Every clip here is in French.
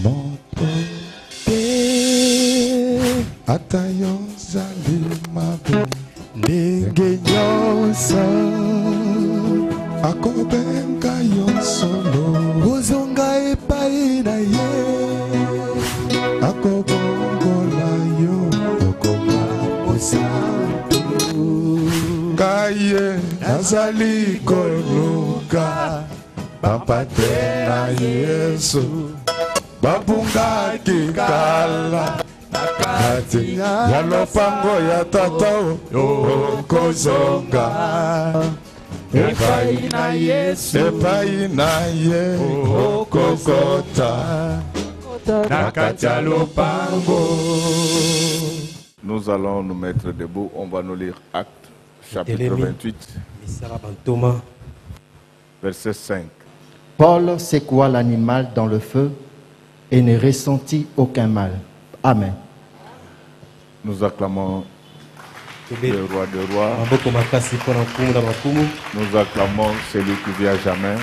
moto te ata yo zali mabe ndenge nyonso akobenga yo solo ozonga epai na ye akobongola yo okoma mosantu kaye nazali koluka bapate na Yesu babungaki kala kati ya lopango ya tata okozonga epai na Yesu epai na ye okokota na kati ya lopango. Nous allons nous mettre debout, on va nous lire Actes chapitre 28 verset 5. Paul secoua l'animal dans le feu et ne ressentit aucun mal. Amen. Nous acclamons le roi des rois. Nous acclamons celui qui vit à jamais.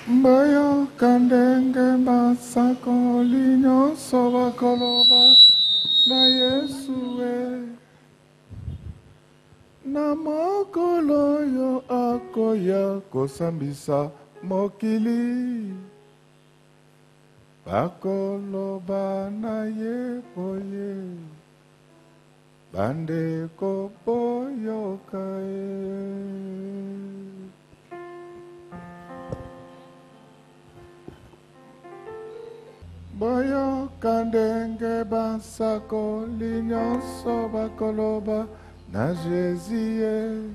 Mbaya kandenge masako linyo soba koloba na Yesue na mokolo yo akoya kosambisa mokili bakoloba na ye boye bandeko boyoka boyo kandenge basako linyonso bakoloba na Jésus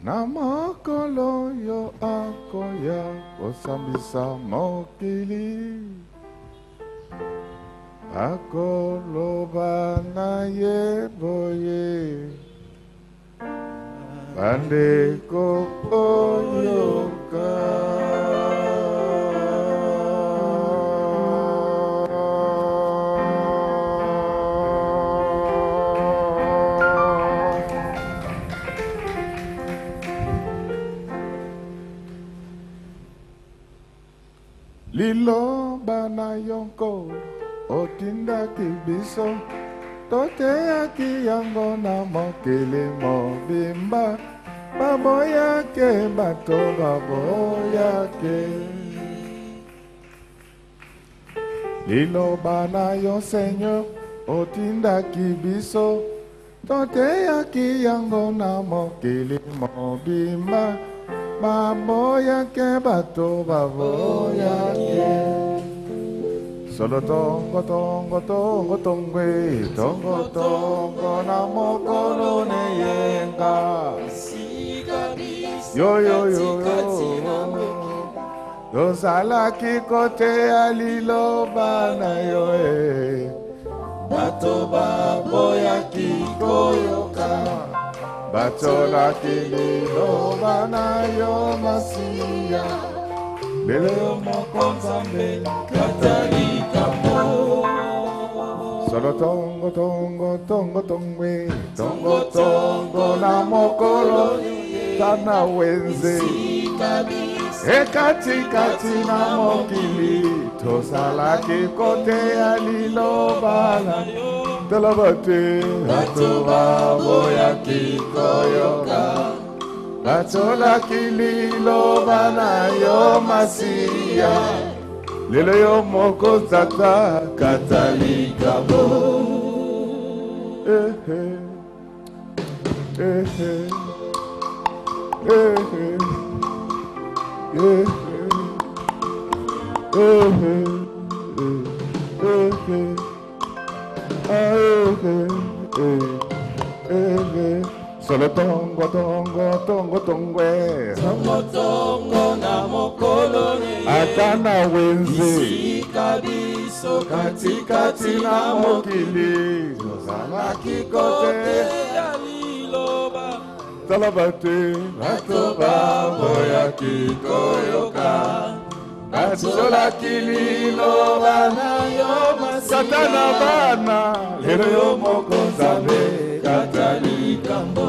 na mokolo yo akoya kosambisa mokili bakoloba na ye boye bandeko boyoka. Lilo bana yonko otinda kibiso tote aki yango na mokele mobimba baboya ke bato baboya ke Lilo bana yo Seigneur otinda kibiso tote aki yango na mokele mobimba baboya ke bato baboya ke solo tongo tongo tongo tongwe tongo tongo na mokolo ne yenga yo yo yo yo salaki kote alilo bana yo bato baboya kikoyoka batola kililo bana yo masiya lelo yo mokonzambe katalika mo solo tongo tongo tongo tongwe tongo tongo na mokolo tana wenze ekati kati na mokili tosalaki kote ya lilo bana Talabate, bato baboya kikoyoka, bato la kililo bana yo masiya, lelo yo moko tata katalika bo. Solo tongo tongo tongo tongwe tongo tongo na mokolo atana wenze kabiso kati kati na mokili zala kikote aliloba talabate bato baboya kikoyoka Atsola kililo bana yo satana bana lero yo mokonzabe katalika mbo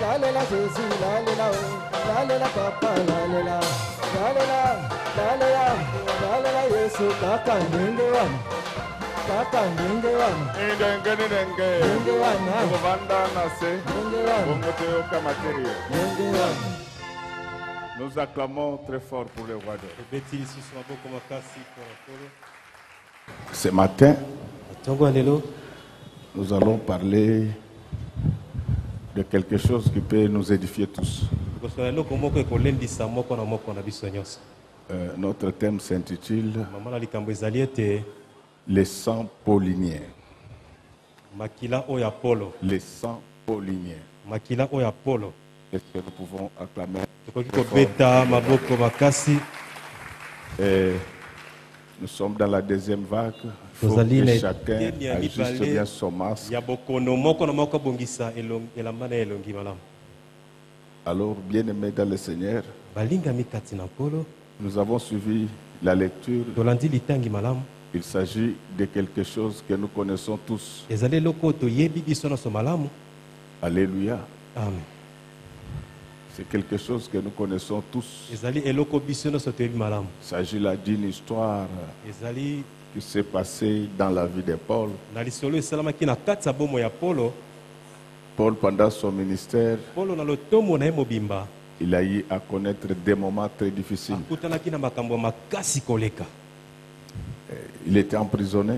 lalela Jésus, lalela oh, lalela papa, lalela, lalela, lalela, lalela Yesu, kaka ndenge wana, kaka ndenge wana, ndenge wana, ndenge wana, ndenge wana. Nous acclamons très fort pour le roi d'or. Ce matin, nous allons parler de quelque chose qui peut nous édifier tous. Notre thème s'intitule les 100 pauliniens. Les 100 pauliniens. Est-ce que nous pouvons acclamer? Et nous sommes dans la deuxième vague. Il faut que chacun ajuste bien son masque. Alors, bien-aimés dans le Seigneur, nous avons suivi la lecture. Il s'agit de quelque chose que nous connaissons tous. Alléluia. Amen. C'est quelque chose que nous connaissons tous. Il s'agit là d'une histoire qui s'est passée dans la vie de Paul. Paul, pendant son ministère, il a eu à connaître des moments très difficiles. Il était emprisonné.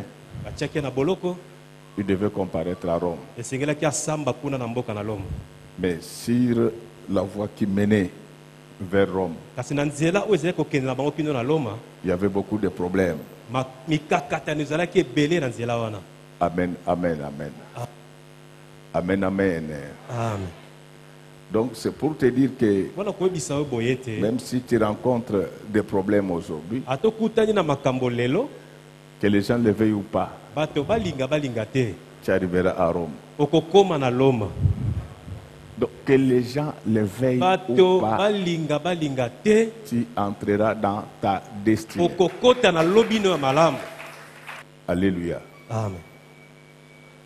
Il devait comparaître à Rome. Mais sur la voie qui menait vers Rome, il y avait beaucoup de problèmes. Amen, amen, amen. Amen, amen. Donc c'est pour te dire que même si tu rencontres des problèmes aujourd'hui, que les gens le veuillent ou pas, tu arriveras à Rome. Donc que les gens le veuillent ou pas, tu entreras dans ta destinée. Alléluia. Amen.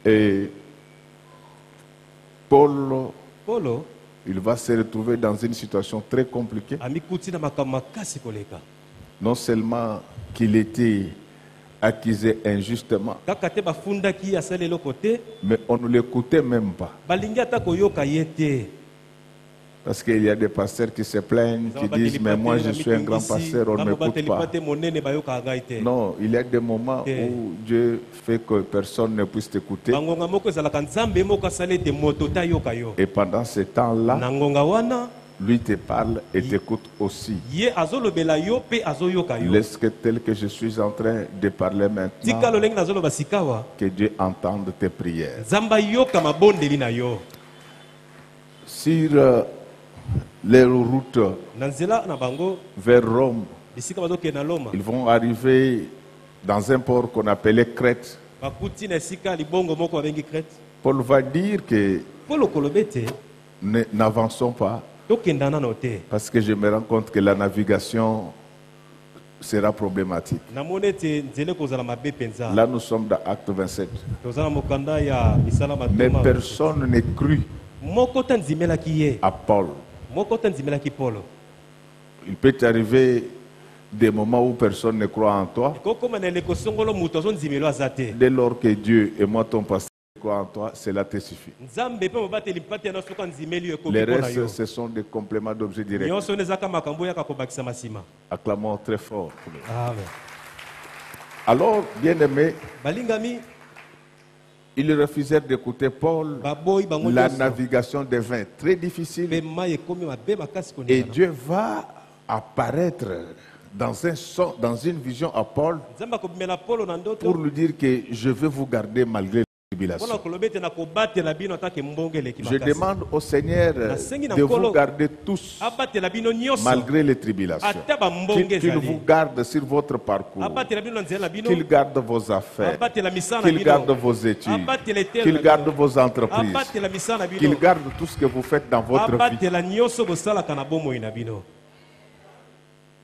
Et Paul, il va se retrouver dans une situation très compliquée. Non seulement qu'il était accusé injustement, mais on ne l'écoutait même pas. Parce qu'il y a des pasteurs qui se plaignent, qui disent mais moi je suis un grand pasteur, on ne m'écoute pas. Non, il y a des moments où Dieu fait que personne ne puisse t'écouter. Et pendant ce temps-là, lui te parle et t'écoute aussi. Laisse que tel que je suis en train de parler maintenant, que Dieu entende tes prières. Sur les routes vers Rome, ils vont arriver dans un port qu'on appelait Crète. Paul va dire que n'avançons pas, parce que je me rends compte que la navigation sera problématique. Là, nous sommes dans Acte 27. Mais personne n'est cru à Paul. Il peut arriver des moments où personne ne croit en toi. Dès lors que Dieu et moi, ton pasteur, croient en toi, cela te suffit. Les restes, ce sont des compléments d'objets directs. Acclamons très fort. Amen. Alors, bien-aimés, ils refusèrent d'écouter Paul. La navigation devint très difficile. Et Dieu va apparaître dans une vision à Paul pour lui dire que je vais vous garder malgré les tribulations. Je demande au Seigneur de vous garder tous malgré les tribulations. Qu'il vous garde sur votre parcours. Qu'il garde vos affaires. Qu'il garde vos études. Qu'il garde vos entreprises. Qu'il garde tout ce que vous faites dans votre vie.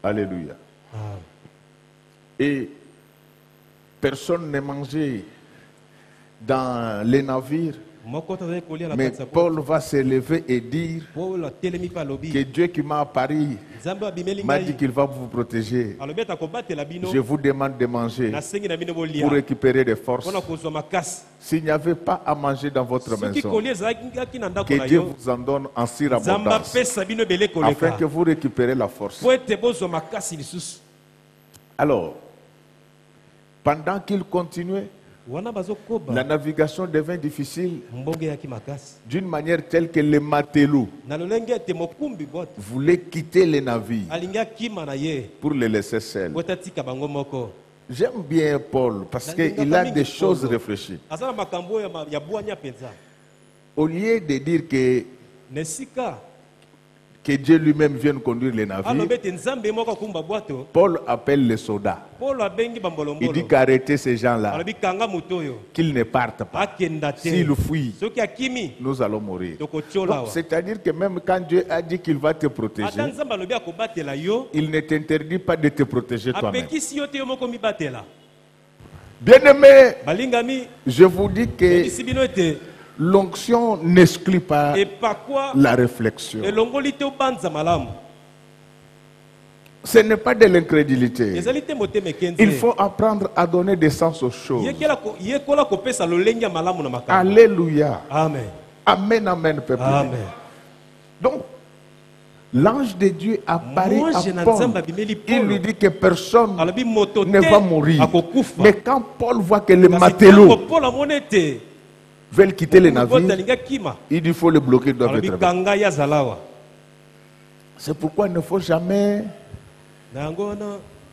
Alléluia. Et personne n'est mangé dans les navires Mais Paul va se lever et dire que Dieu qui m'a apparu m'a dit qu'il va vous protéger. Je vous demande de manger pour récupérer des forces. S'il n'y avait pas à manger dans votre maison, que Dieu vous en donne en surabondance afin que vous récupérez la force. Alors, pendant qu'il continuait, la navigation devint difficile d'une manière telle que les matelots voulaient quitter les navires pour les laisser seuls. J'aime bien Paul parce qu'il a des choses réfléchies. Au lieu de dire que Dieu lui-même vienne conduire les navires, Paul appelle les soldats. Il dit qu'arrêtez ces gens-là, qu'ils ne partent pas. S'ils fuient, nous allons mourir. C'est-à-dire que même quand Dieu a dit qu'il va te protéger, il ne t'interdit pas de te protéger toi-même. Bien-aimés, je vous dis que l'onction n'exclut pas la réflexion. Ce n'est pas de l'incrédulité. Il faut apprendre à donner des sens aux choses. Alléluia. Amen. Amen, amen, peuple. Amen. Donc, l'ange de Dieu apparaît à Paul. Il lui dit que personne ne va mourir. Mais quand Paul voit que les matelots veulent quitter les navires, il dit qu'il faut les bloquer, doivent être. C'est pourquoi il ne faut jamais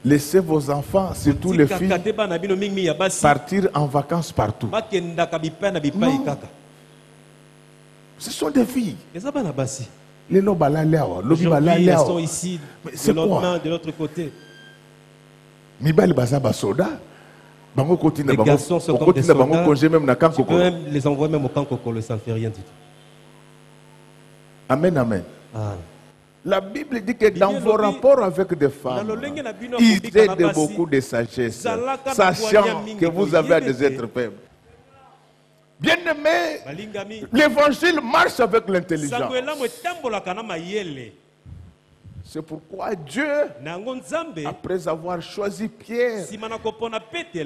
laisser vos enfants, surtout les filles, partir en vacances partout. Non. Ce sont des filles. Les Aujourd'hui, elles sont ici de l'autre main, de l'autre côté. Les garçons sont comme des soldats. Tu peux même les envoyer même au camp Kokolo, ça ne fait rien du tout. Amen, amen. La Bible dit que dans vos rapports avec des femmes, usez de beaucoup de sagesse, sachant que vous avez à des êtres faibles. Bien-aimé, l'évangile marche avec l'intelligence. C'est pourquoi Dieu, après avoir choisi Pierre,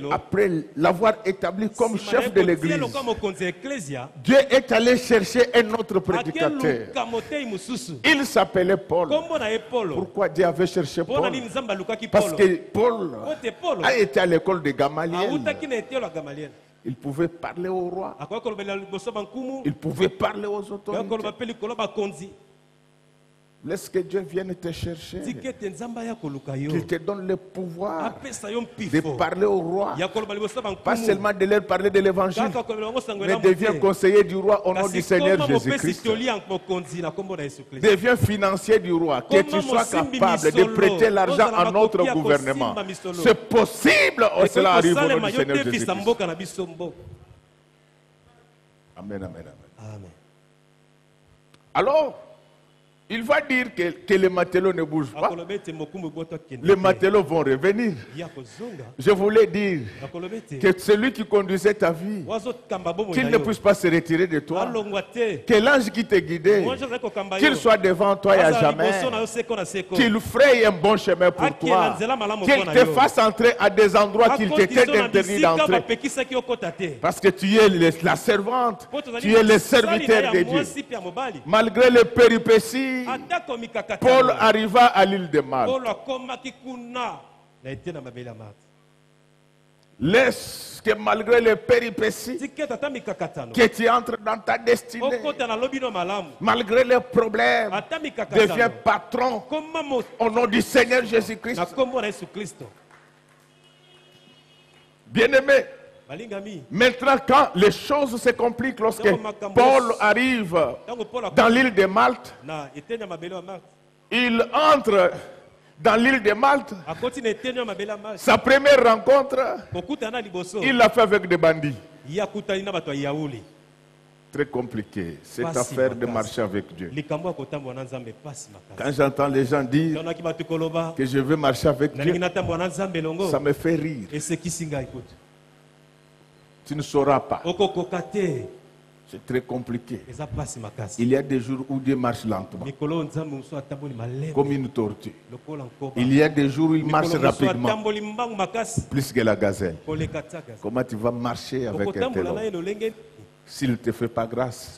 après l'avoir établi comme chef de l'église, Dieu est allé chercher un autre prédicateur. Il s'appelait Paul. Pourquoi Dieu avait cherché Paul? Parce que Paul a été à l'école de Gamaliel. Il pouvait parler au roi. Il pouvait parler aux autorités. Laisse que Dieu vienne te chercher. Qu'il te donne le pouvoir de parler au roi. Pas seulement de leur parler de l'évangile, mais deviens conseiller du roi au nom du Seigneur Jésus-Christ. Deviens financier du roi. Que tu sois capable de prêter l'argent à notre gouvernement. C'est possible, cela arrive au nom du Seigneur Jésus-Christ. Amen, amen, amen. Alors, il va dire que les matelots ne bougent pas. Les matelots vont revenir. Je voulais dire que celui qui conduisait ta vie, qu'il ne puisse pas se retirer de toi. Que l'ange qui te guidait, qu'il soit devant toi et à jamais. Qu'il fraye un bon chemin pour toi. Qu'il te fasse entrer à des endroits qu'il t'était interdit d'entrer. Parce que tu es la servante, tu es le serviteur de Dieu. Malgré les péripéties, Paul arriva à l'île de Malte. Laisse que malgré les péripéties, que tu entres dans ta destinée, malgré les problèmes, deviens patron au nom du Seigneur Jésus-Christ. Bien-aimé, maintenant, quand les choses se compliquent, lorsque Paul arrive dans l'île de Malte, il entre dans l'île de Malte. Sa première rencontre, il l'a fait avec des bandits. Très compliqué, cette affaire de marcher avec Dieu. Quand j'entends les gens dire que je veux marcher avec Dieu, ça me fait rire. Tu ne sauras pas C'est très compliqué. Il y a des jours où Dieu marche lentement, comme une tortue. Il y a des jours où il marche rapidement, plus que la gazelle. Comment tu vas marcher avec un tel homme s'il ne te fait pas grâce?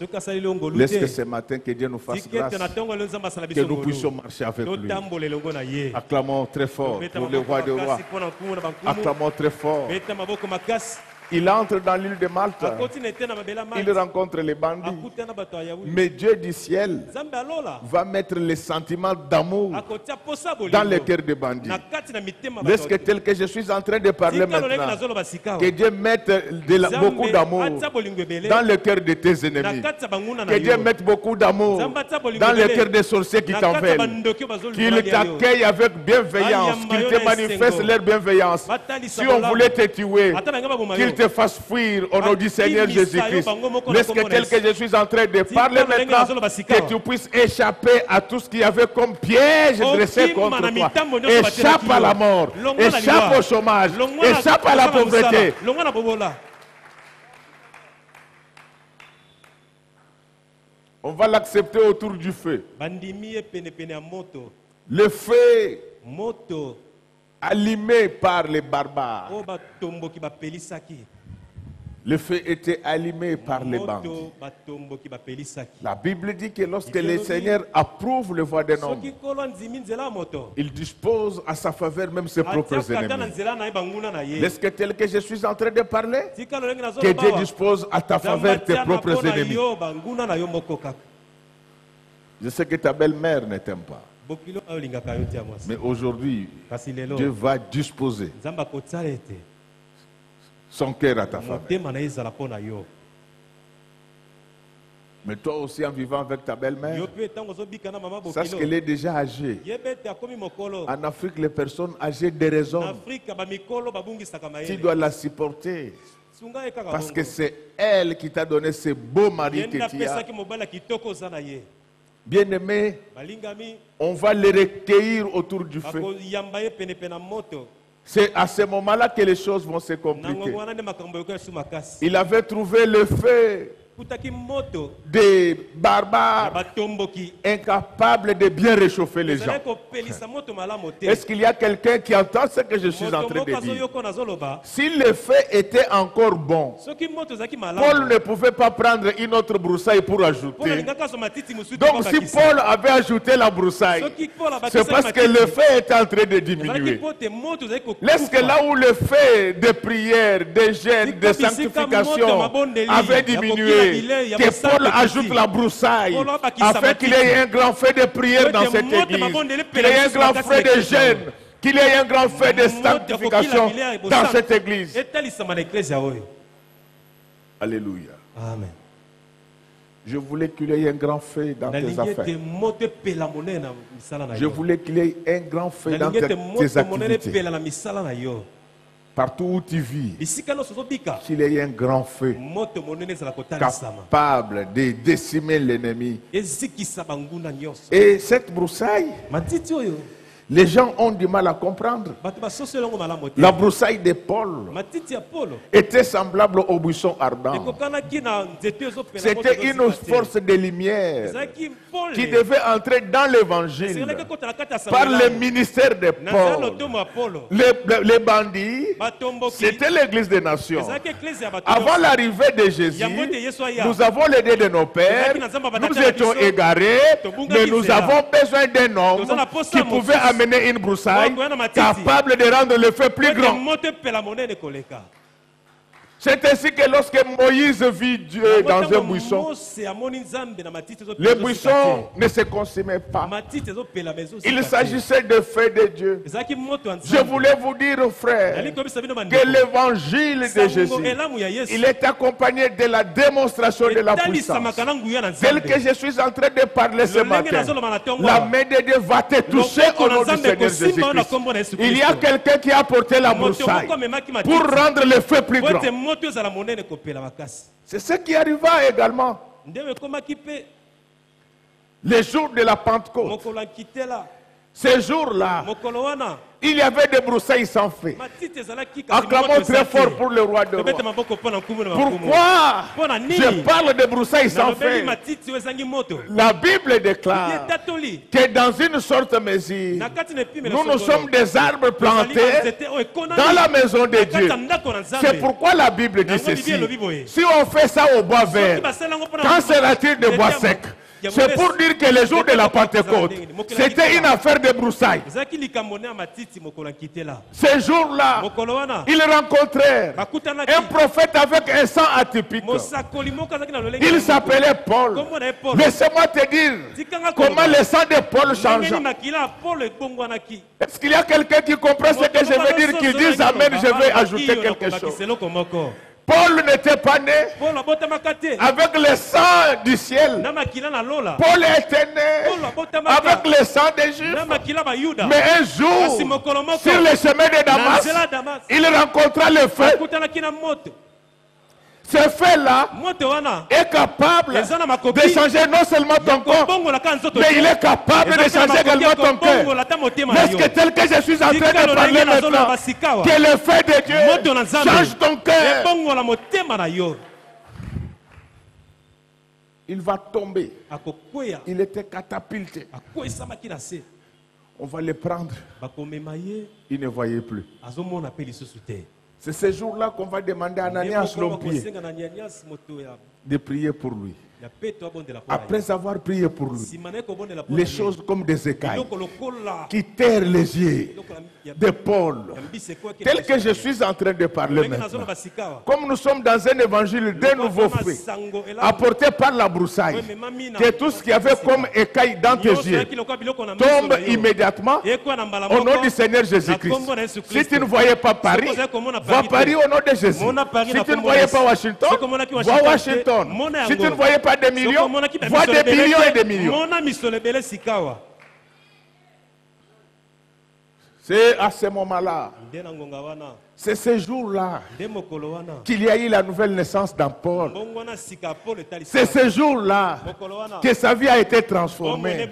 Laisse que ce matin que Dieu nous fasse grâce, que nous puissions marcher avec lui. Acclamons très fort pour le roi des rois. Acclamons très fort. Il entre dans l'île de Malte. Il rencontre les bandits. Mais Dieu du ciel va mettre les sentiments d'amour dans le cœur des bandits. Est-ce que tel que je suis en train de parler maintenant, que Dieu mette beaucoup d'amour dans le cœur de tes ennemis. Que Dieu mette beaucoup d'amour dans le cœur des sorciers qui t'en veulent. Qu'ils t'accueillent avec bienveillance. Qu'ils te manifestent leur bienveillance. Si on voulait te tuer, qu'ils te fassent fuir au nom du Seigneur Jésus-Christ. Laisse que tel que je suis en train de parler maintenant, que tu puisses échapper à tout ce qu'il y avait comme piège dressé contre toi. Échappe à la mort, échappe au chômage, échappe à la pauvreté. On va l'accepter autour du feu. Le feu allumé par les barbares. Le feu était allumé par les bandits. La Bible dit que lorsque le Seigneur approuve le voie d'un homme, il dispose à sa faveur même ses propres ennemis. Est-ce que tel que je suis en train de parler, que Dieu dispose à ta faveur tes propres ennemis? Je sais que ta belle-mère ne t'aime pas. Mais aujourd'hui, Dieu va disposer son cœur à ta faveur. Mais toi aussi, en vivant avec ta belle-mère, sache qu'elle est déjà âgée. En Afrique, les personnes âgées déraisonnent. Tu dois la supporter. Parce que c'est elle qui t'a donné ce beau mari que tu as. Bien-aimés, on va les recueillir autour du feu. C'est à ce moment-là que les choses vont se compliquer. Il avait trouvé le feu des barbares incapables de bien réchauffer les gens. Est-ce qu'il y a quelqu'un qui entend ce que je suis en train de dire? Si le feu était encore bon, Paul ne pouvait pas prendre une autre broussaille pour ajouter. Donc si Paul avait ajouté la broussaille, c'est parce que le feu était en train de diminuer. Est-ce que là où le feu de prière, de jeûne, de sanctification avait diminué, que Paul ajoute la broussaille afin qu'il y ait un grand feu de prière dans cette église, qu'il y ait un grand feu de jeûne, qu'il y ait un grand feu de sanctification dans cette église. Alléluia. Amen. Je voulais qu'il y ait un grand feu dans tes affaires. Je voulais qu'il y ait un grand feu dans tes activités. Partout où tu vis, qu'il y ait un grand feu capable de décimer l'ennemi. Et cette broussaille, les gens ont du mal à comprendre. La broussaille de Paul était semblable au buisson ardent. C'était une force de lumière qui devait entrer dans l'évangile par le ministère de Paul. Les bandits, c'était l'église des nations. Avant l'arrivée de Jésus, nous avons l'aide de nos pères, nous étions égarés, mais nous avons besoin d'un homme qui pouvait amener une broussaille capable de rendre le feu plus grand. C'est ainsi que lorsque Moïse vit Dieu dans un buisson, le buisson ne se consumait pas. Il s'agissait de feu de Dieu. Je voulais vous dire, frère, que l'évangile de Jésus, il est accompagné de la démonstration de la puissance. Tel que je suis en train de parler ce matin, la main de Dieu va te toucher au nom du Seigneur Jésus-Christ. Il y a quelqu'un qui a apporté la broussaille pour rendre le feu plus grand. C'est ce qui arriva également les jours de la Pentecôte. Ces jours-là, Il y avait des broussailles sans fait. Acclamons très fort pour le roi de rois. Pourquoi je parle de broussailles sans fait? La Bible déclare que dans une sorte mesure, nous sommes des arbres plantés dans la maison de Dieu. C'est pourquoi la Bible dit ceci. Si on fait ça au bois vert, qu'en sera-t-il de bois sec? C'est pour dire que le jour de la Pentecôte, c'était une affaire de broussailles. Ce jour-là, ils rencontrèrent un prophète avec un sang atypique. Il s'appelait Paul. Laissez-moi te dire comment le sang de Paul change. Est-ce qu'il y a quelqu'un qui comprend ce que je veux dire, qui dit Amen? Je vais ajouter quelque chose. Paul n'était pas né avec le sang du ciel. Paul était né avec le sang des Juifs. Mais un jour, sur le chemin de Damas, il rencontra le feu. Ce fait-là est capable de changer non seulement ton corps, mais il est capable de changer également ton cœur. Est-ce que tel que je suis en train de parler maintenant, que le feu de Dieu change ton cœur? Il va tomber. Il était catapulté. On va le prendre. Il ne voyait plus. C'est ce jour-là qu'on va demander à Ananias Lompier de prier pour lui. Après avoir prié pour lui, les choses comme des écailles qui terrent les yeux de Paul, tel que je suis en train de parler maintenant. Comme nous sommes dans un évangile de nouveaux fruits, apporté par la broussaille, que tout ce qu'il y avait comme écailles dans tes yeux tombe immédiatement au nom du Seigneur Jésus-Christ. Si tu ne voyais pas Paris, vois Paris au nom de Jésus. Si tu ne voyais pas Washington, vois Washington. Si tu ne voyais pas des millions, vois des millions et des millions. C'est à ce moment-là, c'est ce jour-là qu'il y a eu la nouvelle naissance dans Paul. C'est ce jour-là que sa vie a été transformée.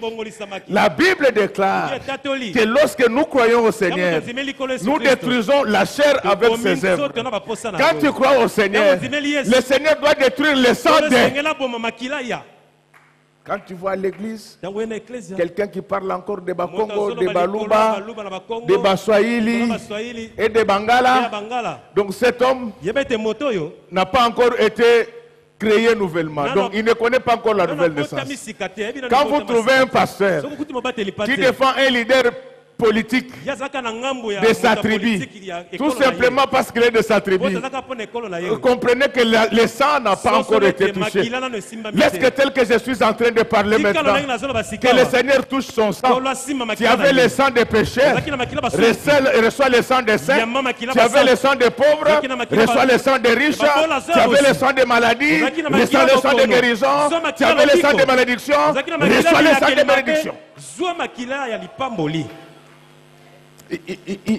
La Bible déclare que lorsque nous croyons au Seigneur, nous détruisons la chair avec ses œuvres. Quand tu crois au Seigneur, le Seigneur doit détruire le sang des... Quand tu vois l'église, quelqu'un qui parle encore de Bakongo, de Baluba, de Baswahili et de Bangala, donc cet homme n'a pas encore été créé nouvellement. Donc il ne connaît pas encore la nouvelle naissance. Quand vous trouvez un pasteur qui défend un leader politique de sa tribu, tout simplement parce qu'il est de sa tribu, vous comprenez que le sang n'a pas encore été touché. Est-ce que tel que je suis en train de parler maintenant, que le Seigneur touche son sang? Tu avais le sang des pécheurs, reçoit le sang des saints. Tu avais le sang des pauvres, reçoit le sang des riches. Tu avais le sang des maladies, reçoit le sang des guérisons. Tu avais le sang des malédictions, reçoit le sang des malédictions.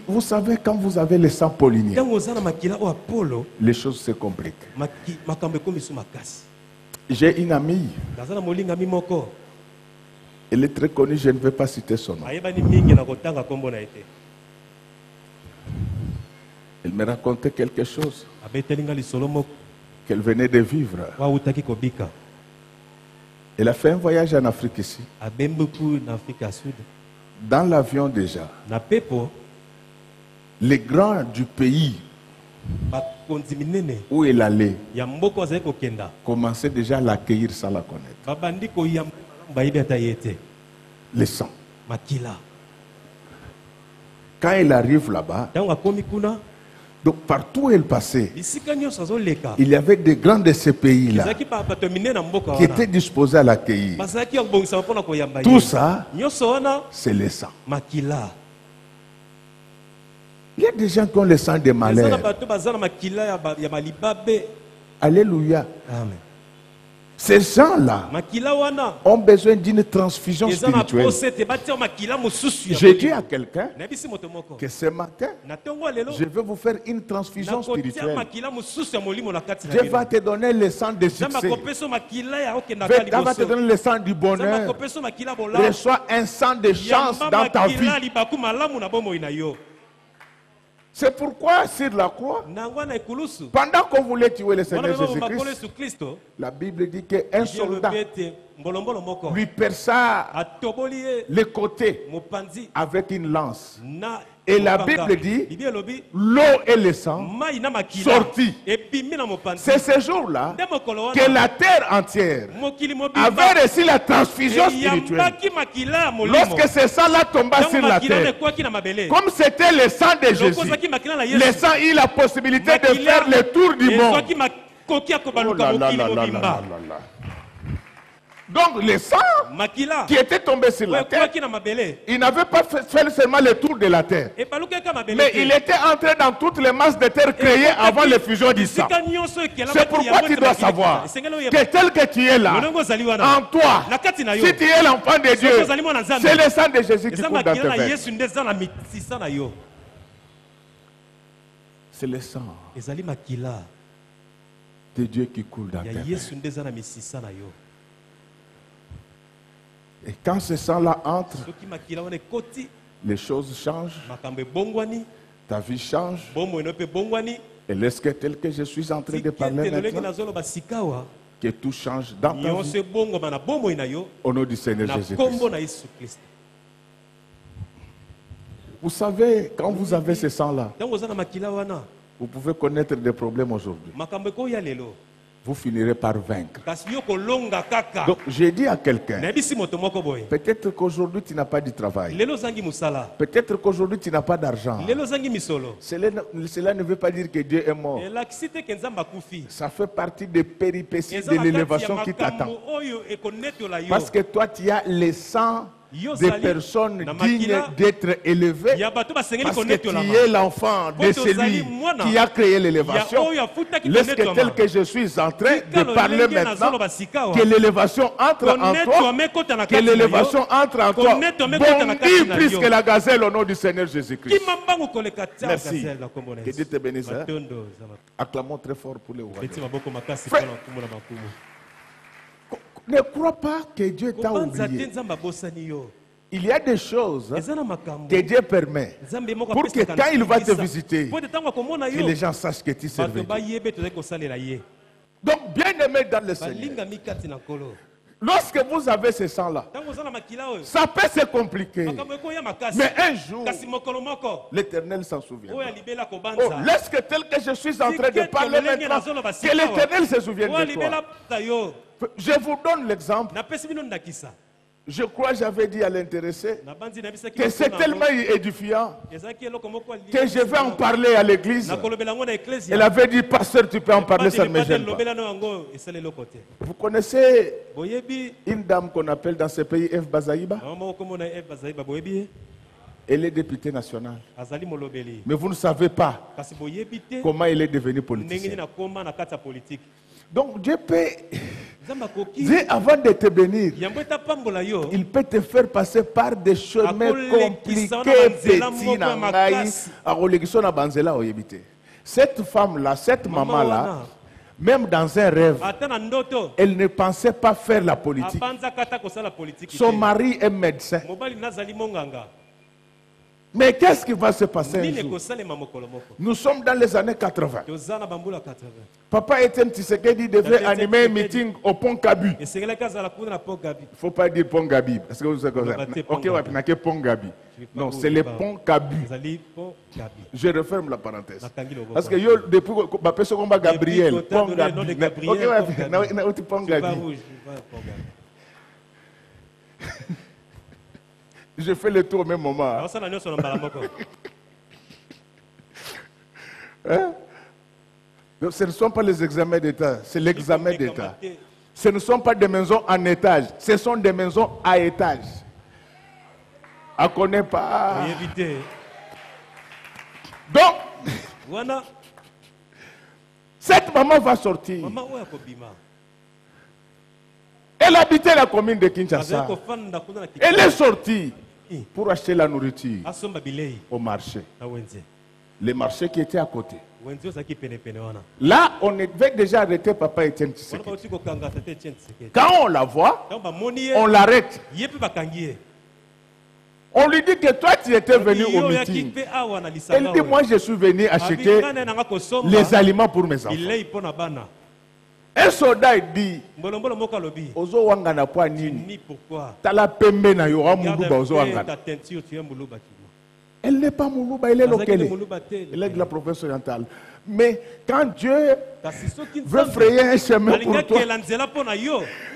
Vous savez, quand vous avez le sang paulinien, les choses se compliquent. J'ai une amie, elle est très connue, je ne vais pas citer son nom. Elle me racontait quelque chose qu'elle venait de vivre. Elle a fait un voyage en Afrique ici. Dans l'avion déjà, les grands du pays où elle allait commençaient déjà à l'accueillir sans la connaître. Le sang. Quand elle arrive là-bas, donc partout où elle passait, il y avait des grands de ces pays-là qui étaient disposés à l'accueillir. Tout ça, c'est le sang. Il y a des gens qui ont le sang des malheurs. Alléluia. Ces gens-là ont besoin d'une transfusion spirituelle. J'ai dit à quelqu'un que ce matin, je vais vous faire une transfusion spirituelle. Dieu va te donner le sang de succès. Dieu va te donner le sang du bonheur. Reçois un sang de chance dans ta vie. C'est pourquoi sur la croix, pendant qu'on voulait tuer le Seigneur Jésus-Christ, la Bible dit qu'un soldat lui perça les côtés avec une lance. Et la Bible dit, l'eau et le sang sortis. C'est ce jour-là que la terre entière avait reçu la transfusion spirituelle. Lorsque ce sang-là tomba sur la terre, comme c'était le sang de Jésus, le sang a eu la possibilité de faire le tour du monde. Oh là là là là là là. Donc le sang qui était tombé sur la terre, il n'avait pas fait seulement le tour de la terre, mais il était entré dans toutes les masses de terre créées avant l'effusion du sang. C'est pourquoi tu dois savoir que tel que tu es là, en toi, si tu es l'enfant de Dieu, c'est le sang de Jésus qui coule dans tes veines. C'est le sang de Dieu qui coule dans tes veines. Et quand ce sang-là entre, les choses changent, ta vie change. Et laisse que tel que je suis en train de parler maintenant, que tout change dans ta vie. Au nom du Seigneur Jésus-Christ. Vous savez, quand vous avez ce sang-là, vous pouvez connaître des problèmes aujourd'hui. Vous finirez par vaincre. Donc j'ai dit à quelqu'un, peut-être qu'aujourd'hui tu n'as pas de travail, peut-être qu'aujourd'hui tu n'as pas d'argent. Cela ne veut pas dire que Dieu est mort. Ça fait partie des péripéties de l'élévation qui t'attend. Parce que toi tu as le sang des personnes dignes d'être élevées, parce que tu es l'enfant de celui qui a créé l'élévation. Laisse que tel que je suis en train de parler maintenant, que l'élévation entre en toi, que l'élévation entre en toi, bondit plus que la gazelle au nom du Seigneur Jésus-Christ. Merci. Que Dieu te bénisse. Acclamons très fort pour les rois. Ne crois pas que Dieu t'a oublié. Il y a des choses que Dieu permet pour que quand il va te visiter, que les gens sachent que tu serves Dieu. Donc, bien aimé dans le Seigneur, lorsque vous avez ce sang-là, ça peut se compliquer. Mais un jour, l'Éternel s'en souvient. Oh, laisse que tel que je suis en train de parler maintenant, que l'Éternel se souvienne de toi. Je vous donne l'exemple. Je crois que j'avais dit à l'intéressé que c'est tellement édifiant que je vais en parler à l'église. Elle avait dit, pasteur, tu peux en parler, ça ne me gêne pas. Vous connaissez une dame qu'on appelle dans ce pays F. Bazaïba? Elle est députée nationale. Mais vous ne savez pas comment elle est devenue politicienne. Donc Dieu peut, Dieu, avant de te bénir, il peut te faire passer par des chemins compliqués, petits. Cette femme-là, cette maman-là, même dans un rêve, elle ne pensait pas faire la politique. Son mari est médecin. Mais qu'est-ce qui va se passer un jour? Nous sommes dans les années 80. Papa Etienne Tshisekedi devait animer un meeting au Pont Kabu. Il ne faut pas dire Pont Gabi. Parce que vous savez, ok, Pont Gabi. Non, c'est le Pont Kabu. Je referme la parenthèse. Parce que yo, depuis que Gabriel, Pont Gabi. Ok, Pont Gabi. Je fais le tour au même moment. Hein? Donc, ce ne sont pas les examens d'État, c'est l'examen d'État. Ce ne sont pas des maisons en étage, ce sont des maisons à étage. On ne connaît pas. Donc, cette maman va sortir. Elle habitait la commune de Kinshasa. Elle est sortie pour acheter la nourriture au marché. Les marchés qui étaient à côté. Là, on avait déjà arrêté Papa Etienne Tshisekedi. Quand on la voit, on l'arrête. On lui dit que toi tu étais venu au meeting. Elle dit moi je suis venu acheter les aliments pour mes enfants. Un soldat dit Ozo wangana po nini. Tala pembe na yo amuluba ozo wangana. Elle n'est pas Moulouba, elle est locale. Elle est de la province orientale. Mais quand Dieu veut frayer un chemin pour toi,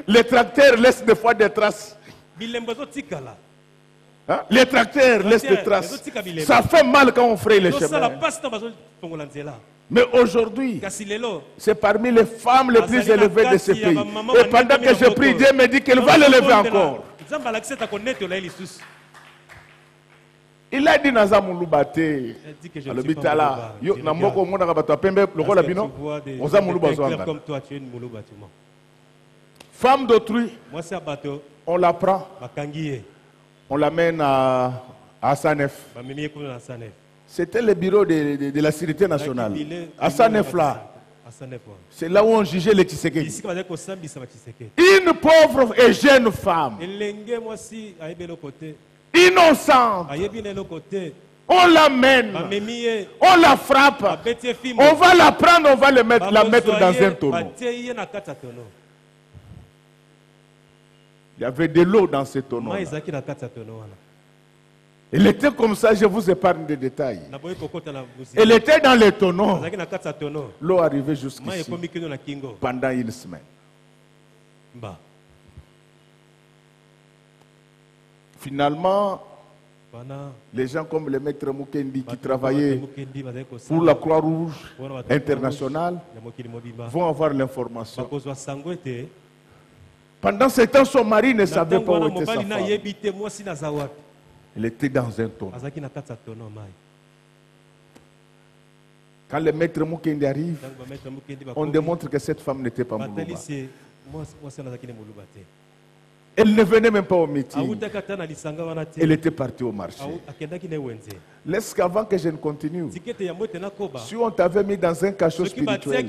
les tracteurs laissent des fois des traces. Hein? Les tracteurs laissent des traces. Ça fait mal quand on fraye les chemins. Mais aujourd'hui, c'est parmi les femmes les plus élevées de ce pays. Et pendant que je prie, Dieu me dit qu'elle va l'élever encore. Il a dit Naza Mouloubate, à l'hôpital, Namoko Mouna Bato Pembe, le rôle Abino, Oza Moulouba Zoanga. Femme d'autrui, on la prend, on l'amène à Sanef. C'était le bureau de la sécurité nationale. À Sanef là, c'est là où on jugeait les Tshisekedi. Une pauvre et jeune femme. Innocente. On l'amène, on la frappe, on va la prendre, on va la mettre dans un tonneau. Il y avait de l'eau dans ce tonneau. Elle était comme ça, je vous épargne des détails. Elle était dans le tonneau. L'eau arrivait jusqu'ici pendant une semaine. Finalement, les gens comme le maître Mukendi qui travaillaient pour la Croix-Rouge internationale vont avoir l'information. Pendant ce temps, son mari ne savait pas où était sa femme. Elle était dans un tonneau. Quand le maître Mukendi arrive, on démontre que cette femme n'était pas Moulouba. Elle ne venait même pas au meeting. Elle était partie au marché. Laisse qu'avant que je ne continue, si on t'avait mis dans un cachot spirituel,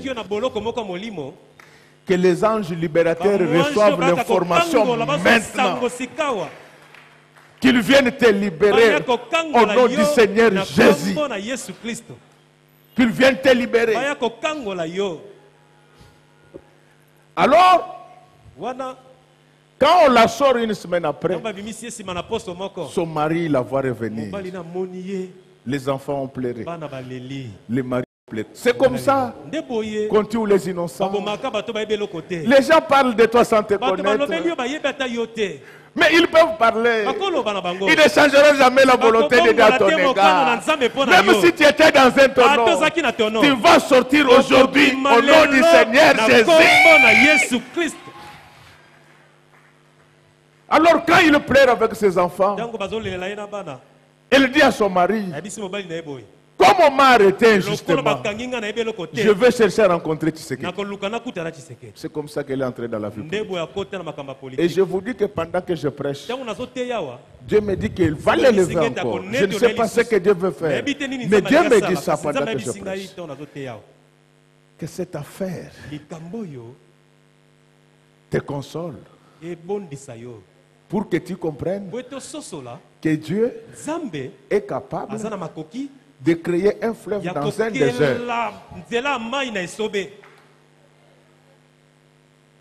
que les anges libérateurs reçoivent l'information maintenant, qu'ils viennent te libérer au nom du Seigneur Jésus. Qu'ils viennent te libérer. Alors, quand on la sort une semaine après, son mari la voit revenir. Les enfants ont pleuré. Les maris ont pleuré. C'est comme ça qu'on tue les innocents. Les gens parlent de toi sans te connaître. Mais ils peuvent parler. Ils ne changeront jamais la volonté de Dieu à ton égard. Même si tu étais dans un tonneau, tu vas sortir aujourd'hui au nom du Seigneur Jésus. Alors quand il pleure avec ses enfants, elle dit à son mari, comme on m'a arrêté injustement, je vais chercher à rencontrer Tshisekedi. C'est comme ça qu'elle est entrée dans la vie politique. Et je vous dis que pendant que je prêche, Dieu me dit qu'il va l'élever encore. Je ne sais pas ce que Dieu veut faire, mais Dieu me dit ça pendant que je prêche. Que cette affaire te console. Pour que tu comprennes que Dieu est capable de créer un fleuve dans un désert.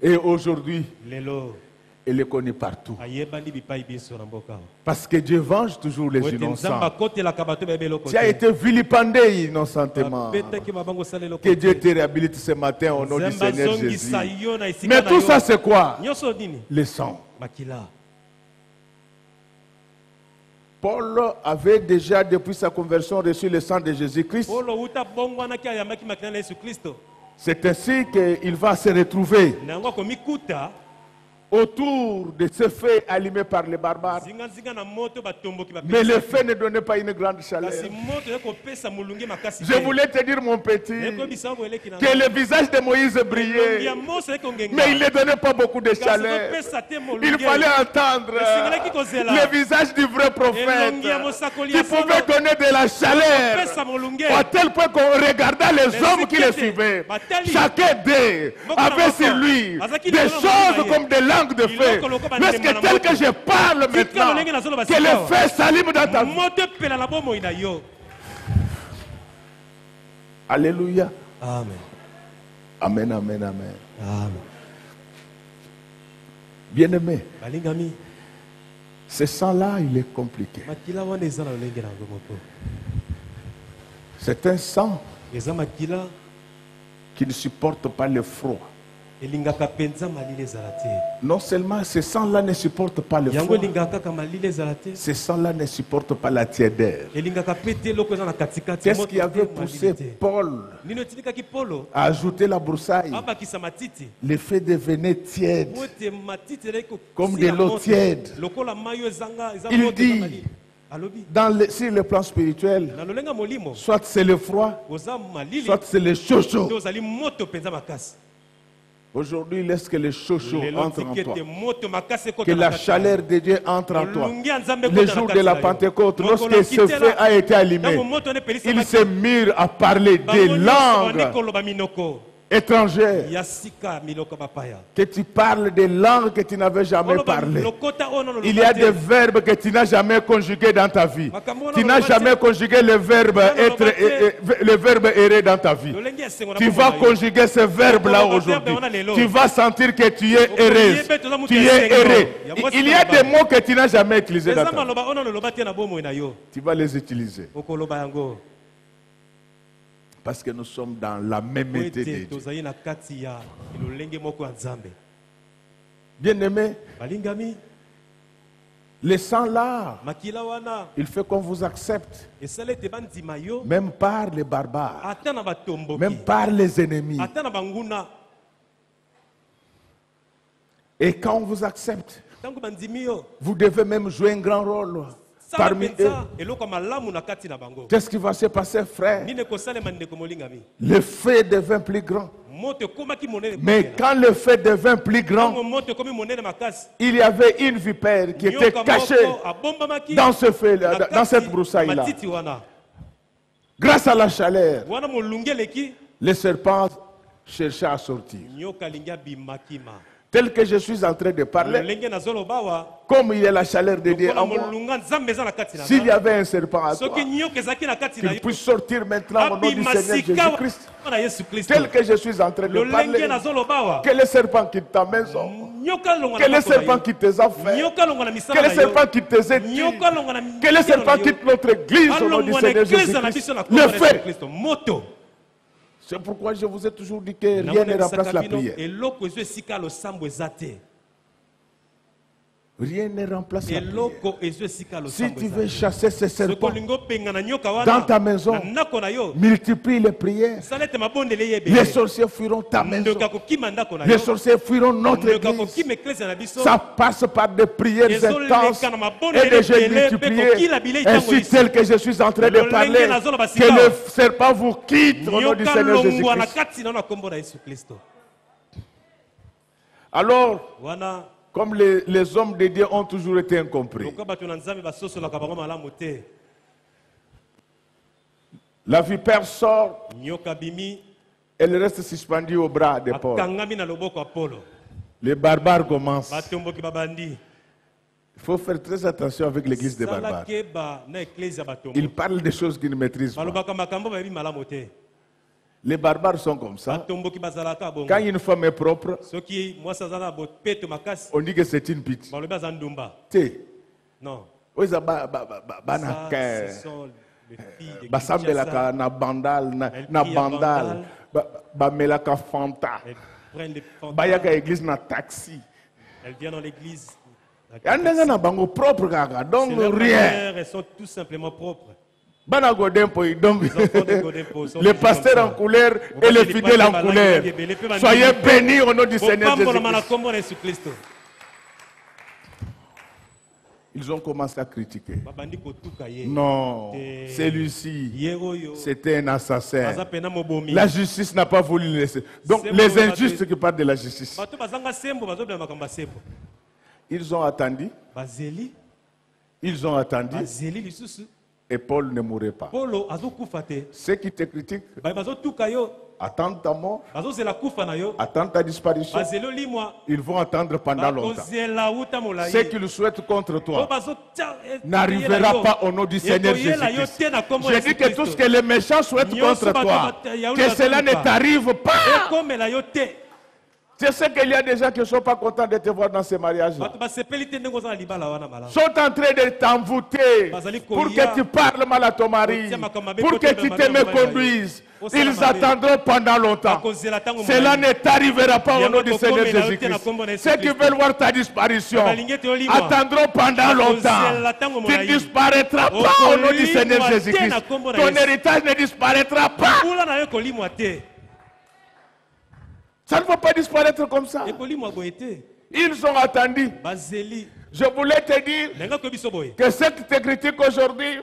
Et aujourd'hui, elle est connue partout. Parce que Dieu venge toujours les innocents. Tu as été vilipendé innocentement. Que Dieu te réhabilite ce matin au nom du Seigneur Jésus. Mais tout ça c'est quoi? Le sang. Paul avait déjà, depuis sa conversion, reçu le sang de Jésus-Christ. C'est ainsi qu'il va se retrouver autour de ce feu allumé par les barbares. Mais le feu ne donnait pas une grande chaleur. Je voulais te dire, mon petit, que le visage de Moïse brillait, mais il ne donnait pas beaucoup de chaleur. Il fallait entendre le visage du vrai prophète qui pouvait donner de la chaleur, à tel point qu'on regardait les hommes qui le suivaient. Chacun d'eux avait sur lui des choses comme des langues de feu. Lorsque tel que je parle maintenant, que le feu s'allume dans ta vie. Alléluia. Amen. Amen, amen, amen. Amen. Bien-aimé, ce sang-là, il est compliqué. C'est un sang qui ne supporte pas le froid. Non seulement ce sang-là ne supporte pas le froid, ce sang-là ne supporte pas la tiédeur. Qu'est-ce qui avait poussé Paul à ajouter la broussaille? Le feu devenait tiède, comme de l'eau tiède. Il dit, sur le plan spirituel, soit c'est le froid, soit c'est le chaud. Aujourd'hui, laisse que le chaud entre en toi, que la chaleur de Dieu entre en toi. Le jour de la Pentecôte, lorsque ce feu a été allumé, il s'est mis à parler des langues étrangères. Que tu parles des langues que tu n'avais jamais parlé. Il y a des verbes que tu n'as jamais conjugués dans ta vie. Tu n'as jamais conjugué le verbe errer dans ta vie. Tu vas conjuguer ce verbe-là aujourd'hui. Tu vas sentir que tu es heureuse. Tu es erré. Il y a des mots que tu n'as jamais utilisés dans ta vie. Tu vas les utiliser. Parce que nous sommes dans la même idée de Dieu. Bien-aimé, le sang là, il fait qu'on vous accepte, même par les barbares, même par les ennemis. Et quand on vous accepte, vous devez même jouer un grand rôle parmi eux. Qu'est-ce qui va se passer, frère? Le feu devient plus grand. Mais quand le feu devint plus grand, il y avait une vipère qui était cachée dans ce feu, dans cette broussaille-là. Grâce à la chaleur, le serpent cherchait à sortir. Tel que je suis en train de parler, comme il y a la chaleur de Dieu en moi, s'il y avait un serpent à toi, qu'il puisse sortir maintenant au nom du Seigneur Jésus-Christ. Tel que je suis en train de parler, que le serpent quitte ta maison, que le serpent quitte tes affaires, que le serpent quitte tes études, que le serpent quitte notre église au nom du Seigneur Jésus-Christ. Le fait. C'est pourquoi je vous ai toujours dit que rien ne remplace la prière. Rien ne remplace la prière. Si tu veux chasser ces serpents dans ta maison, multiplie les prières. Les sorciers fuiront ta maison. Les sorciers fuiront notre église. Ça passe par des prières intenses et des jeûnes multipliés. Ainsi tel que je suis en train de parler, que le serpent vous quitte au nom du Seigneur Jésus-Christ. Alors, comme les hommes de Dieu ont toujours été incompris, la vipère sort, elle reste suspendue au bras de Paul. Les barbares commencent. Il faut faire très attention avec l'église des barbares. Ils parlent des choses qu'ils ne maîtrisent pas. Les barbares sont comme ça. Quand une femme est propre, on dit que c'est une pute. Non. Basambelaka na bandal na bandal bamelaka fanta bayaka église na taxi. Elles viennent dans l'église. Donc rien. Elles sont tout simplement propres. Donc, le pasteur en couleur et le fidèle en couleur. Soyez bénis au nom du Seigneur Jésus-Christ. Ils ont commencé à critiquer. Non, celui-ci, c'était un assassin. La justice n'a pas voulu le laisser. Donc, les injustes qui parlent de la justice. Ils ont attendu. Ils ont attendu. Et Paul ne mourrait pas. Ceux qui te critiquent attendent ta mort, attendent ta disparition. Ils vont attendre pendant longtemps. Ce qu'ils souhaitent contre toi n'arrivera pas au nom du Seigneur Jésus-Christ. Je dis que tout ce que les méchants souhaitent contre toi, que cela ne t'arrive pas. Tu sais qu'il y a des gens qui ne sont pas contents de te voir dans ces mariages-là. Sont en train de t'envoûter pour que tu parles mal à ton mari, pour que tu te méconduises. Ils attendront pendant longtemps. Cela ne t'arrivera pas au nom du Seigneur Jésus-Christ. Ceux qui veulent voir ta disparition attendront pendant longtemps. Tu ne disparaîtras pas au nom du Seigneur Jésus-Christ. Ton héritage ne disparaîtra pas. Ça ne va pas disparaître comme ça. Ils ont attendu. Je voulais te dire que ceux qui te critiquent aujourd'hui,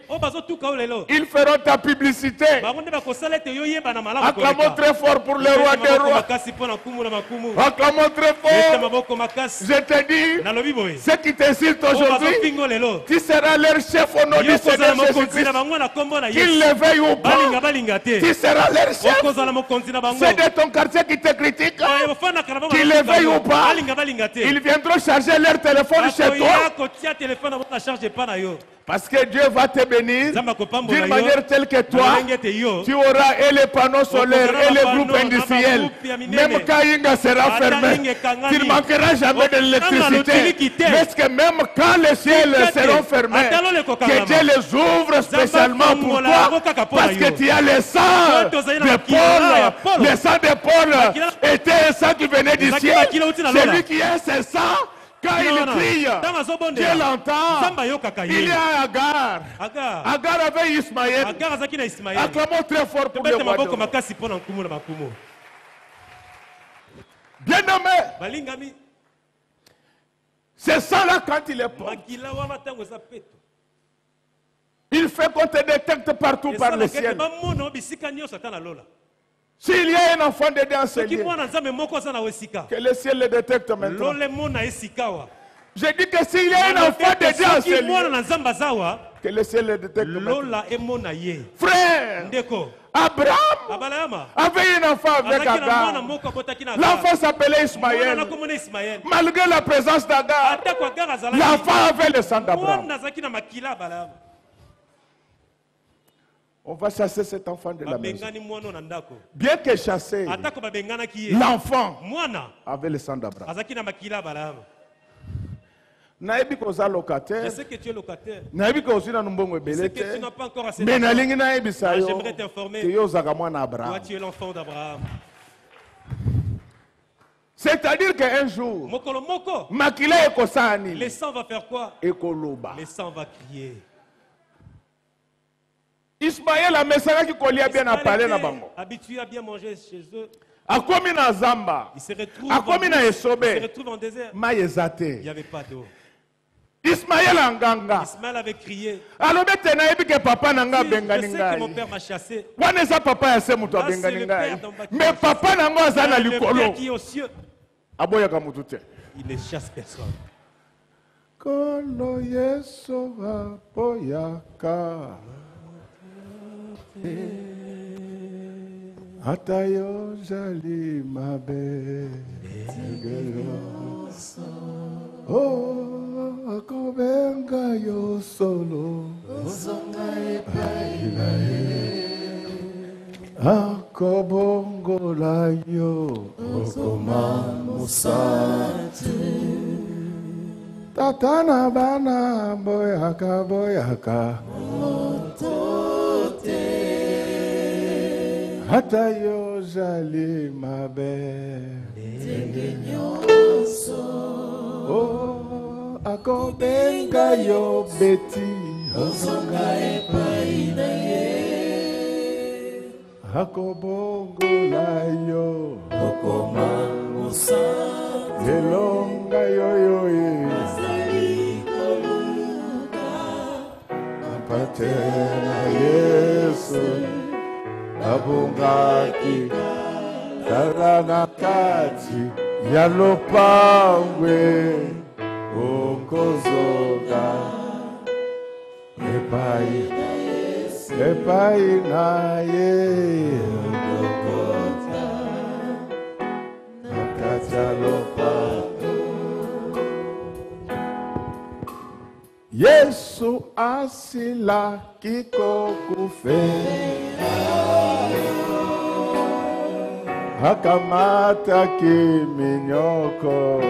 ils feront ta publicité. Acclamons très fort pour le roi des rois. Acclamons très fort. Je te dis, ceux qui t'insultent aujourd'hui, tu seras leur chef au nom du Seigneur Jésus-Christ. Qu'ils le veuillent ou pas, tu seras leur chef. Ceux de ton quartier qui te critiquent, qu'ils le veuillent ou pas, ils viendront charger leur téléphone chez toi. Parce que Dieu va te bénir d'une manière telle que toi, tu auras et les panneaux solaires et les groupes industriels. Même quand Inga sera fermé, tu ne manqueras jamais de l'électricité. Mais que même quand les ciels seront fermés, que Dieu les ouvre spécialement pour toi, parce que tu as le sang de Paul. Le sang de Paul était un sang qui venait du ciel. Celui qui a ce sang, quand il crie, Dieu l'entend. Il y a Agar. Agar avait Ismaël. Acclamons très fort pour le roi. Bien-aimé, c'est ça là quand il est pauvre. Il fait qu'on te détecte partout par le ciel. S'il y a un enfant dedans, c'est lui. Que le ciel le détecte maintenant. Je dis que s'il y a un enfant dedans, c'est lui. Que le ciel le détecte maintenant. Frère, Abraham avait un enfant avec Agar. L'enfant s'appelait Ismaël. Malgré la présence d'Agar, l'enfant avait le sang d'Abraham. On va chasser cet enfant de la maison. Bien que chassé, l'enfant avait le sang d'Abraham. Je sais que tu es locataire. Je sais que tu n'as pas encore assez d'argent. J'aimerais t'informer. Toi, tu es l'enfant d'Abraham. C'est-à-dire qu'un jour, le sang va faire quoi? Le sang va crier. Ismaël a message qui collia bien à parler na bango. Habitué à bien manger chez eux. Akomi na zamba. Il se retrouve en désert. Il n'y avait pas d'eau. Ismaël anganga. Ismaël avait crié. Alors maintenant il dit que papa nanga bengani ngai. Je sais que mon père m'a chassé. Wana sa papa ya se muto bengani ngai. Mais papa nanga azana likolo. Qui est aux cieux. Aboya ka mutute. Il ne chasse personne. Kolo yeso aboyaka. Atayo jali mabe oh akobenga yo solo osonga epaila akobongola yo okoma musatu tatana bana boyaka boyaka Hata yo jali mabe oh akobenga yo beti osonga epaina ye akobongola yo okoma musa elonga yo yo ye patela Yesu abungaki talana kati ya lopangwe okozoga epai na ye okota makati ya lopangwe Yesu asila kikokufera hakamata kiminyoko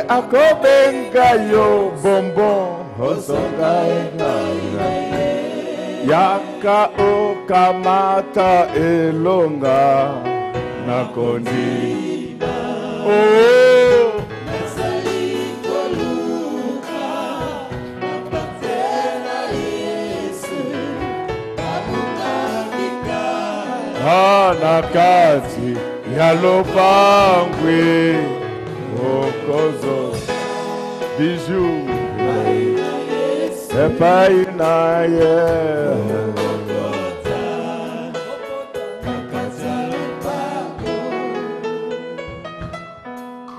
akobenga yo bonbon hosonga yaka okamata elonga nakondi nakati ya lopangwe okozo bijou epai na ye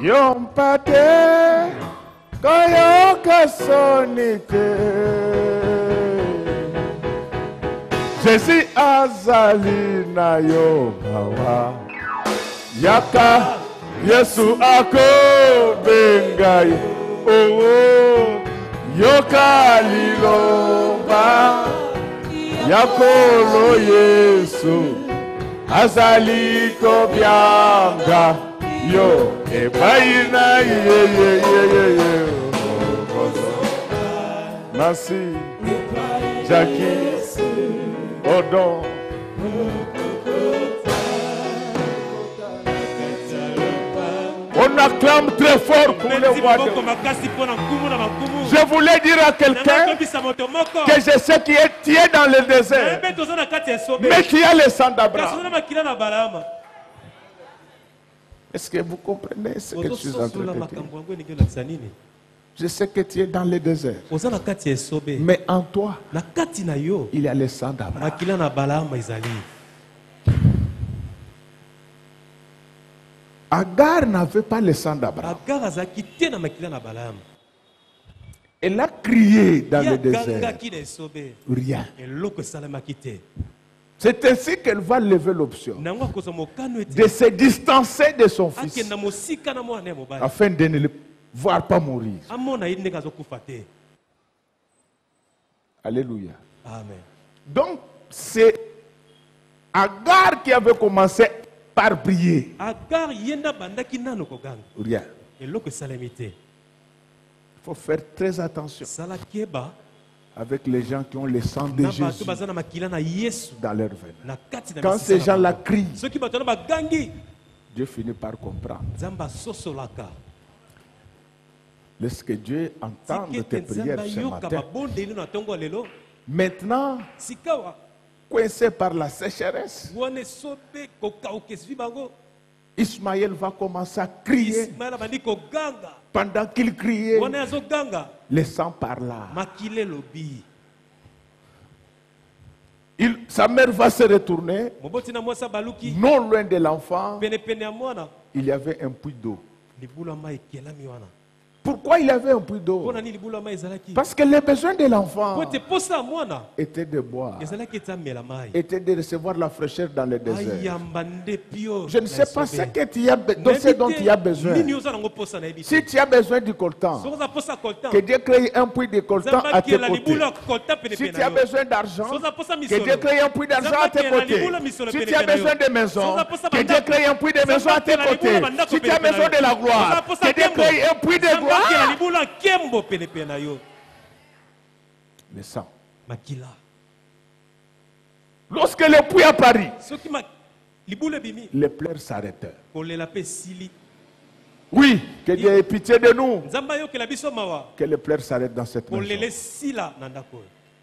yompate koyoka soni te Jésus azali na yo mawa yaka Yesu ako bengai yoka liloba yakolo Yesu azali ko byanga yo ebaina ye Merci Jackie Odon. On acclame très fort pour le roi. Je voulais dire à quelqu'un que je sais qui est dans le désert, mais qui a le sang d'Abraham. Est-ce que vous comprenez ce que je suis en train de dire? Je sais que tu es dans le désert. Mais en toi, il y a le sang d'Abraham. Agar n'avait pas le sang d'Abraham. Elle a crié dans le désert. Rien. C'est ainsi qu'elle va lever l'option de se distancer de son fils afin de ne le voir pas mourir. Alléluia. Amen. Donc, c'est Agar qui avait commencé par prier. Rien. Il faut faire très attention avec les gens qui ont le sang de Jésus dans leur veine. Quand ces gens-là crient, Dieu finit par comprendre. Laisse que Dieu entende tes prières ce matin. Maintenant, coincé par la sécheresse, Ismaël va commencer à crier. Pendant qu'il criait, le sang parla. Sa mère va se retourner. Non loin de l'enfant, il y avait un puits d'eau. Pourquoi il y avait un puits d'eau? Parce que les besoins de l'enfant étaient de boire, étaient de recevoir la fraîcheur dans le désert. Je ne sais pas ce dont tu as besoin. Si tu as besoin du coltan, que Dieu crée un puits de coltan à tes côtés. Si tu as besoin d'argent, que Dieu crée un puits d'argent à tes côtés. Si tu as besoin de maison, que Dieu crée un puits de maison à tes côtés. Si tu as besoin de la gloire, que Dieu crée un puits de gloire. Le sang. Lorsque le puits apparut, les pleurs s'arrêtèrent. Oui, que Dieu ait pitié de nous. Que les pleurs s'arrêtent dans cette maison.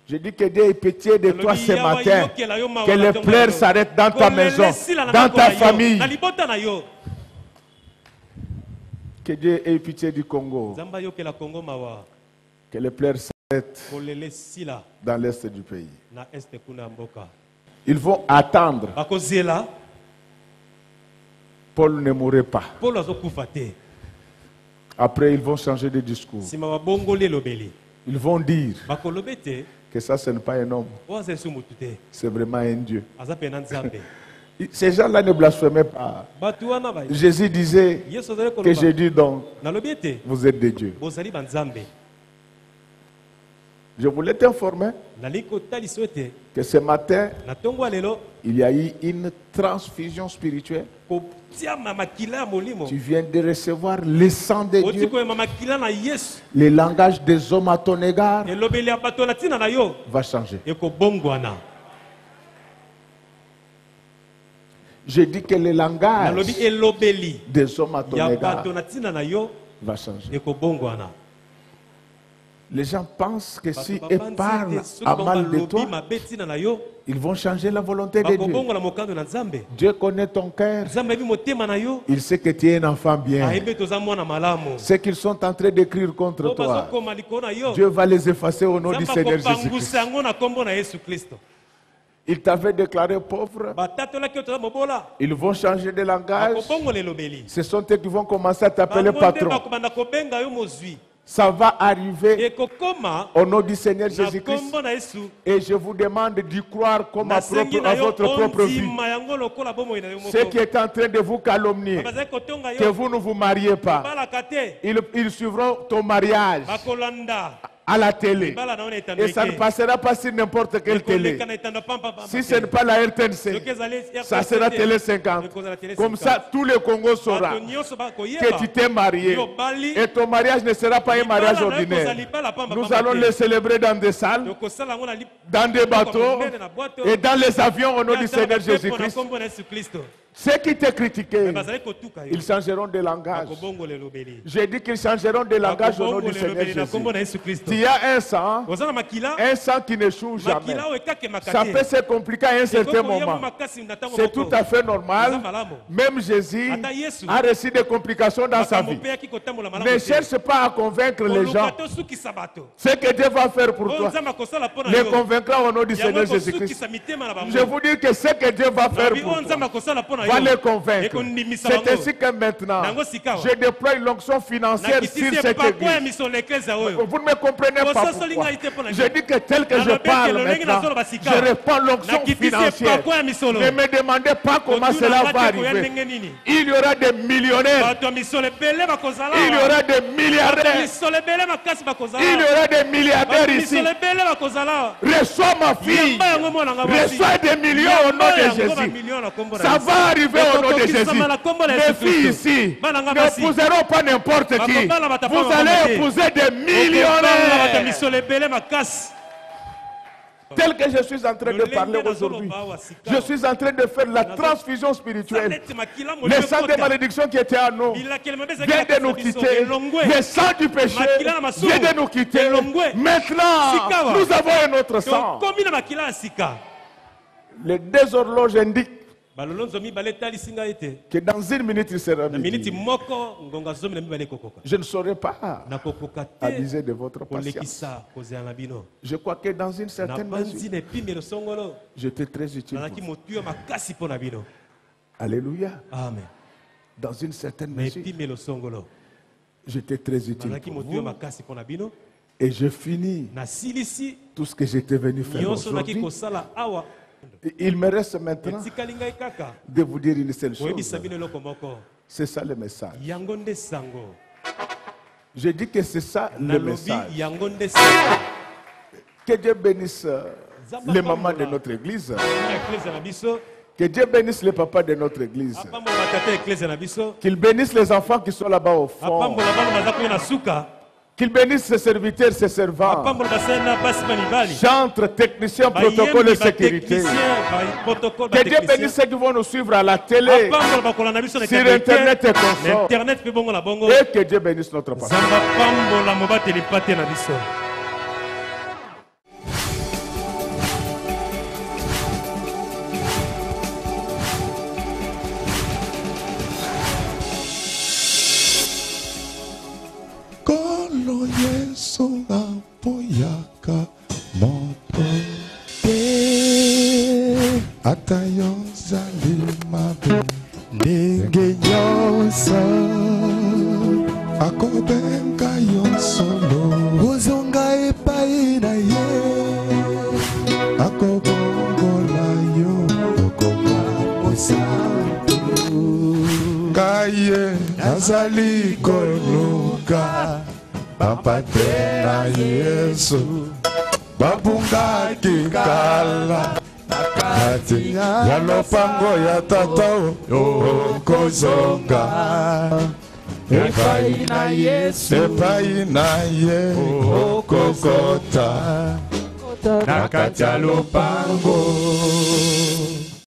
Je dis que Dieu ait pitié de toi ce matin. Que les pleurs s'arrêtent dans ta maison, dans ta famille. Que Dieu ait pitié du Congo. Que les pleurs s'arrêtent dans l'est du pays. Ils vont attendre. Paul ne mourrait pas. Après, ils vont changer de discours. Ils vont dire que ça, ce n'est pas un homme. C'est vraiment un Dieu. Ces gens-là ne blasphémaient pas. Jésus disait que j'ai dit donc, vous êtes des dieux. Je voulais t'informer que ce matin, il y a eu une transfusion spirituelle. Tu viens de recevoir le sang de Dieu. Le langage des hommes à ton égard va changer. Je dis que le langage des hommes à ton égard va changer. Les gens pensent que si ils parlent à mal de toi, ils vont changer la volonté de Dieu. Dieu connaît ton cœur. Il sait que tu es un enfant bien. Ce qu'ils sont en train d'écrire contre toi, Dieu va les effacer au nom du Seigneur Jésus-Christ. Ils t'avaient déclaré pauvre. Ils vont changer de langage. Ce sont eux qui vont commencer à t'appeler patron. Ça va arriver au nom du Seigneur Jésus-Christ. Et je vous demande d'y croire comme à votre propre vie. Ceux qui est en train de vous calomnier, que vous ne vous mariez pas, ils suivront ton mariage à la télé. Et ça ne passera pas sur n'importe quelle télé. Si ce n'est pas la RTNC, ça sera Télé 50. Comme ça, tout le Congo saura que tu t'es marié. Et ton mariage ne sera pas un mariage ordinaire. Nous allons le célébrer dans des salles, dans des bateaux et dans les avions au nom du Seigneur Jésus-Christ. Ceux qui te critiquaient, ils changeront de langage. J'ai dit qu'ils changeront de langage au nom du Seigneur Jésus. Il y a un sang qui n'échoue jamais. Ça peut se compliquer à un certain moment. C'est tout à fait normal. Même Jésus a reçu des complications dans sa vie. Ne cherche pas à convaincre les gens. Ce que Dieu va faire pour toi, les convaincra au nom du Seigneur Jésus-Christ. Je vous dis que ce que Dieu va faire pour toi va les convaincre. C'est ainsi que maintenant, je déploie une onction financière sur cette église. Vous ne me comprenez pas pourquoi. Je dis que tel que je parle maintenant, je répands l'onction financière. Ne me demandez pas comment cela va arriver. Il y aura des millionnaires. Il y aura des milliardaires. Il y aura des milliardaires ici. Reçois ma fille. Reçois des millions au nom de Jésus. Ça va arriver au nom de Jésus. Les filles ici n'épouseront pas n'importe qui. Vous allez épouser des millionnaires. Tel que je suis en train de parler aujourd'hui, je suis en train de faire la transfusion spirituelle. Le sang de malédiction qui était en nous vient de nous quitter. Le sang du péché vient de nous quitter. Maintenant, nous avons un autre sang. Les deux horloges indiquent que dans une minute il sera midi. Je ne saurais pas abuser de votre patience. Je crois que dans une certaine mesure, j'étais très utile pour vous. Alléluia. Amen. Dans une certaine mesure, j'étais très utile pour vous. Et je finis tout ce que j'étais venu faire aujourd'hui. Il me reste maintenant de vous dire une seule chose. C'est ça le message. Je dis que c'est ça le message. Que Dieu bénisse les mamans de notre église. Que Dieu bénisse les papas de notre église. Qu'il bénisse les enfants qui sont là-bas au fond. Qu'il bénisse ses serviteurs, ses servants. Chantres, techniciens, protocole et sécurité. Que Dieu bénisse ceux qui vont nous suivre à la télé, sur Internet et consorts. Et que Dieu bénisse notre pasteur. Yesu boyaka moto atayo zali mabe ndenge nyonso akobenga yo solo ozonga epai na ye akobongola yo okoma mosantu kaye nazali koluka bapate na Yesu babungaki kala nakati ya lopango ya tata okozonga epai na Yesu epai na ye okokota nakati ya lopango